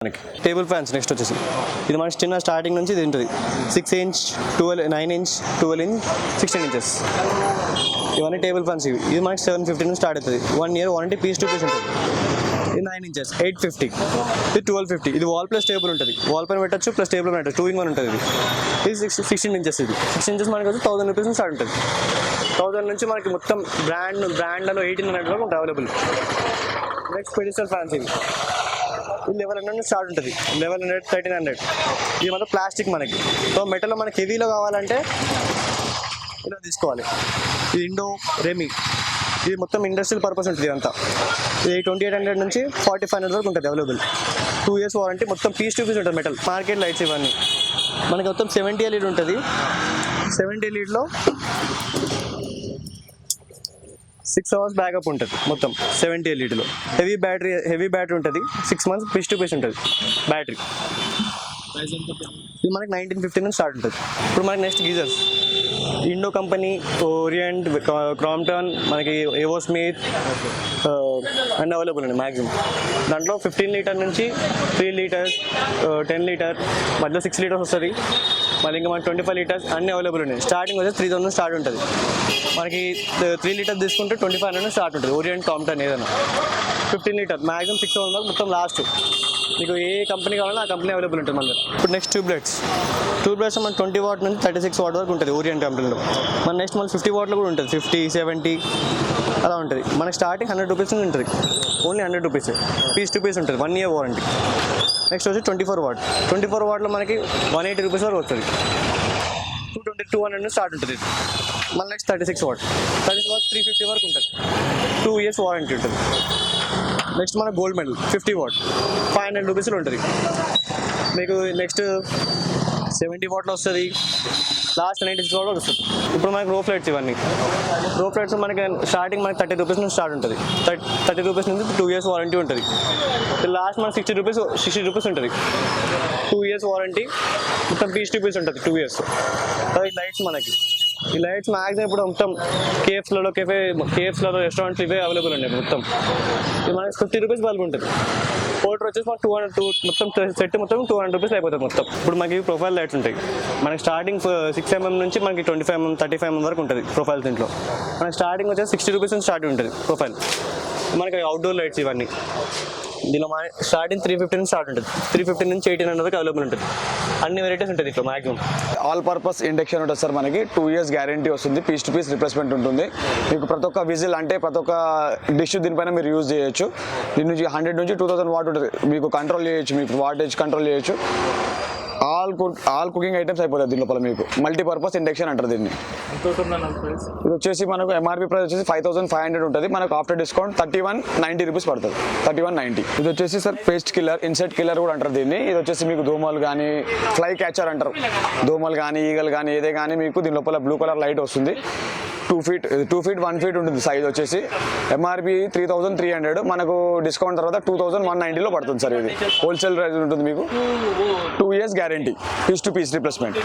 మనకి table fans next వచ్చేసి ఇది మనకి చిన్న స్టార్టింగ్ నుంచి ఇది ఉంటుంది 6 ఇంచ్ 12 9 ఇంచ్ 12 ఇంచ్ 16 ఇంచెస్ ఇవన్నీ టేబుల్ ఫ్యాన్స్ ఇది మనకి 750 నుంచి స్టార్ట్ అవుతుంది 1 year warranty piece to piece ఉంటుంది ఇది 9 ఇంచెస్ 850 ఇది 1250 ఇది వాల్ ప్లస్ టేబుల్ ఉంటుంది వాల్ పైన పెట్టచ్చు ప్లస్ టేబుల్ పెట్టచ్చు 2 in 1 ఉంటుంది ఇది 16 ఇంచెస్ ఇది 16 ఇంచెస్ మనకి వచ్చి 1000 రూపీస్ నుంచి స్టార్ట్ ఉంటుంది 1000 నుంచి మనకి మొత్తం బ్రాండ్లలో 1800 వరకు ఉంటుంది అవైలబుల్ నెక్స్ట్ పెడిస్టల్ ఫ్యాన్స్ ఇది 1100 నుంచి స్టార్ట్ ఉంటుంది 1100 1300 ఇది మొత్తం ప్లాస్టిక్ మనకి సో మెటల్లో మనకి హెవీలో కావాలంటే ఇలా తీసుకోవాలి ఇది ఇండో రెమీ ఇది మొత్తం ఇండస్ట్రియల్ పర్పస్ ఉంటుంది అంతా ఇది 2800 నుంచి 4500 వరకు ఉంటుంది అవైలబుల్ 2 years వారంటీ మొత్తం పీస్ టు పీస్ ఉంటుంది మెటల్ మార్కెట్ లైట్స్ ఇవన్నీ మనకి మొత్తం 70 LED ఉంటుంది 70 లీడ్లో 6 hours బ్యాకప్ ఉంటుంది మొత్తం 70 LEDలో హెవీ బ్యాటరీ ఉంటుంది 6 months పీస్ టు పీస్ ఉంటుంది బ్యాటరీ ఇది మనకి 1950 నుంచి స్టార్ట్ ఉంటుంది ఇప్పుడు మనకి next geysers Indo company orient Crompton మనకి ఏవో స్మిత్ అన్నీ అవైలబుల్ అండి మ్యాక్సిమం దాంట్లో 15 లీటర్ నుంచి 3 లీటర్స్ 10 లీటర్ మధ్యలో 6 లీటర్స్ వస్తుంది మళ్ళీ ఇంకా మనకి 25 లీటర్స్ అన్నీ అవైలబుల్ ఉన్నాయి స్టార్టింగ్ వచ్చేసి 3000 స్టార్ట్ ఉంటుంది మనకి 3 లీటర్స్ తీసుకుంటే 2500 స్టార్ట్ ఉంటుంది ఓరియంట్ క్రాంప్టన్ ఏదైనా 15 లీటర్ మ్యాక్సిమం 6000 వరకు మొత్తం లాస్ట్ మీకు ఏ కంపెనీ కావాలన్నా ఆ కంపెనీ అవైలబుల్ ఉంటుంది మన ఇప్పుడు నెక్స్ట్ ట్యూబ్లైట్స్ మన 20 watt నుంచి 36 watt వరకు ఉంటుంది ఓరియంట్ కంపెనీలో మన నెక్స్ట్ మళ్ళీ 50 wattలో కూడా ఉంటుంది 50 70 అలా ఉంటుంది మనకి స్టార్టింగ్ 100 రూపీస్ నుంచి ఉంటుంది only 100 rupees piece to piece ఉంటుంది 1 year వారంటీ నెక్స్ట్ వచ్చి 24 wattలో మనకి 180 రూపీస్ వరకు వస్తుంది 200 నుంచి స్టార్ట్ ఉంటుంది మళ్ళీ నెక్స్ట్ 36 watt 350 వరకు ఉంటుంది 2 years వారంటీ ఉంటుంది నెక్స్ట్ మన గోల్డ్ మెడల్ 50 watt 500 రూపీస్లో ఉంటుంది మీకు నెక్స్ట్ 70 wattలో వస్తుంది లాస్ట్ 96 watt వస్తుంది ఇప్పుడు మనకి రో ఫ్లైట్స్ ఇవన్నీ రో ఫ్లైట్స్ మనకి స్టార్టింగ్ మనకి 30 రూపీస్ నుంచి స్టార్ట్ ఉంటుంది 30 రూపీస్ నుంచి 2 years వారంటీ ఉంటుంది లాస్ట్ మనకి 60 రూపీస్ ఉంటుంది 2 years వారంటీ మొత్తం పీస్ టు పీస్ ఉంటుంది 2 years ఈ లైట్స్ మనకి ఈ లైట్స్ మ్యాక్సిమం ఇప్పుడు మొత్తం కేఎఫ్స్లలో కేఎఫ్స్లలో రెస్టారెంట్స్ ఇవే అవైలబుల్ ఉన్నాయి మొత్తం ఇది మనకి 50 రూపీస్ బల్బ్ ఉంటుంది ఫోటో వచ్చేసి మనకు 200 మొత్తం సెట్ మొత్తం 200 రూపీస్ అయిపోతుంది మొత్తం ఇప్పుడు మనకి ప్రొఫైల్ లైట్స్ ఉంటాయి మనకి స్టార్టింగ్ 6 mm నుంచి మనకి 25 mm 35 mm వరకు ఉంటుంది ప్రొఫైల్ దీంట్లో మనకి స్టార్టింగ్ వచ్చేసి 60 రూపీస్ నుంచి స్టార్ట్ ఉంటుంది ప్రొఫైల్ మనకి అవుట్డోర్ లైట్స్ ఇవన్నీ దీనిలో మన స్టార్టింగ్ 350 నుంచి స్టార్ట్ ఉంటుంది 350 నుంచి 1800 వరకు అవైలబుల్ ఉంటుంది అన్ని వెరైటీస్ ఉంటుంది ఇట్లా మ్యాక్సిమం ఆల్ పర్పస్ ఇండక్షన్ ఉంటుంది సార్ మనకి 2 years గ్యారంటీ వస్తుంది పీస్ టు పీస్ రిప్లేస్మెంట్ ఉంటుంది మీకు ప్రతి ఒక్క విజిల్ అంటే ప్రతి ఒక్క డిష్ దీనిపైన మీరు యూజ్ చేయొచ్చు దీని నుంచి 100 నుంచి 2000 watt ఉంటుంది మీకు కంట్రోల్ చేయొచ్చు మీకు వాటేజ్ కంట్రోల్ చేయొచ్చు ఆల్ కుకింగ్ ఐటమ్స్ అయిపోతుంది దీని లోపల మీకు మల్టీపర్పస్ ఇండక్షన్ అంటారు దీన్ని ఇది వచ్చేసి మనకు ఎంఆర్పీ ప్రైస్ వచ్చేసి 5500 ఉంటుంది మనకు ఆఫ్టర్ డిస్కౌంట్ 3190 రూపీస్ పడుతుంది 3190 ఇది వచ్చేసి sir pest killer insect killer కూడా అంటారు దీన్ని ఇది వచ్చేసి మీకు దోమలు కానీ ఫ్లై క్యాచర్ అంటారు దోమలు కానీ ఈగలు కానీ ఏదే కానీ మీకు దీని లోపల బ్లూ కలర్ లైట్ వస్తుంది 2 feet 1 feet ఉంటుంది సైజ్ వచ్చేసి ఎంఆర్పీ 3300 మనకు డిస్కౌంట్ తర్వాత 2190లో పడుతుంది సార్ ఇది హోల్సేల్ ప్రైస్ ఉంటుంది మీకు 2 years guarantee piece to piece replacement